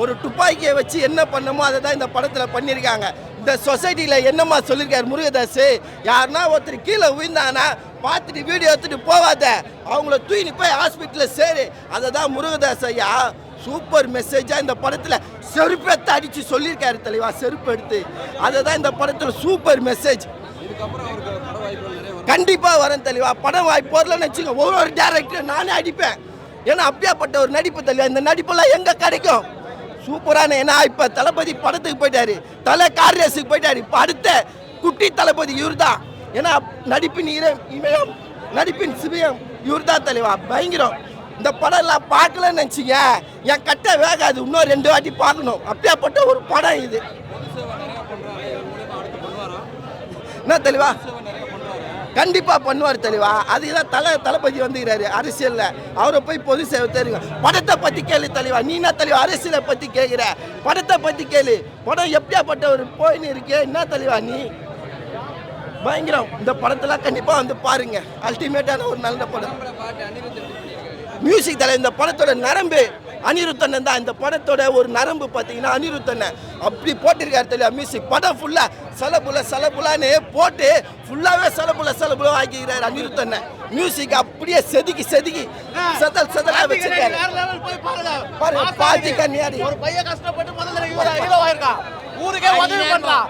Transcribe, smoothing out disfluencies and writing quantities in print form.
ஒரு துப்பாக்கியை வச்சு என்ன பண்ணமோ அதை தான் இந்த படத்தில் பண்ணியிருக்காங்க. இந்த சொசைட்டியில் என்னம்மா சொல்லியிருக்காரு முருகதாஸ், யாருன்னா ஒருத்தர் கீழே விழுந்தாங்கன்னா பார்த்துட்டு வீடியோ எடுத்துட்டு போவாத, அவங்கள தூக்கி போய் ஹாஸ்பிட்டலில் சேரு. அதை தான் முருகதாஸ் ஐயா சூப்பர் மெசேஜாக இந்த படத்தில் செருப்பெடுத்து அடித்து சொல்லியிருக்காரு தலைவா. செருப்பு எடுத்து அதை தான் இந்த படத்தில் சூப்பர் மெசேஜ். கண்டிப்பாக வரேன் தலைவா. படம் வாய்ப்பு வரலன்னு வச்சுங்க, ஒவ்வொரு டேரக்டர் நானே அடிப்பேன். ஏன்னா அப்படியாப்பட்ட ஒரு நடிப்பு தலைவா. இந்த நடிப்பெல்லாம் எங்கே கிடைக்கும்? சூப்பரான. ஏன்னா இப்போ தளபதி படத்துக்கு போயிட்டாரு, தலை கார் ரேஸுக்கு போயிட்டாரு. இப்போ அடுத்த குட்டி தளபதி இவர் தான். ஏன்னா நடிப்பின் இமயம், நடிப்பின் சிவயம் இவர் தான் தலைவா. பயங்கரம். இந்த படம் எல்லாம் பார்க்கலன்னு நினச்சிங்க என் கட்டை வேகாது, இன்னும் 2 வாட்டி பார்க்கணும். அப்படியாப்பட்ட ஒரு படம் இது. என்ன தெளிவா? கண்டிப்பாக பண்ணுவார் தெளிவா. அதுதான் தளபதி வந்துக்கிறாரு அரசியலில். அவரை போய் பொது சேவை தெரியுங்க. படத்தை பற்றி கேளு தெளிவா. நீ என்ன தெளிவா அரசியலை பற்றி கேட்குற? படத்தை பற்றி கேளு. படம் எப்படியாப்பட்ட ஒரு போயின்னு இருக்கே. என்ன தெளிவா நீ? பயங்கரம். இந்த படத்தெல்லாம் கண்டிப்பாக வந்து பாருங்க. அல்டிமேட்டான ஒரு நல்ல படம். மியூசிக் தலை இந்த படத்தோட நரம்பு அனிருத்தன் தான். இந்த படத்தோட ஒரு நரம்பு பார்த்தீங்கன்னா அனிருத்தன் அப்படி போட்டிருக்காரு தெரியல. மியூசிக் படம் ஃபுல்லாக சலபுலான்னு போட்டு ஃபுல்லாகவே சலபுலா ஆக்கிக்கிறாரு அனிருத்தன். மியூசிக் அப்படியே செதுக்கி சதலா வச்சிருக்காரு. பாருங்க பாத்தி கன்னியாடி ஒரு பையன் கஷ்டப்பட்டு முதல்ல ஊருக்கே உதவி பண்றான்.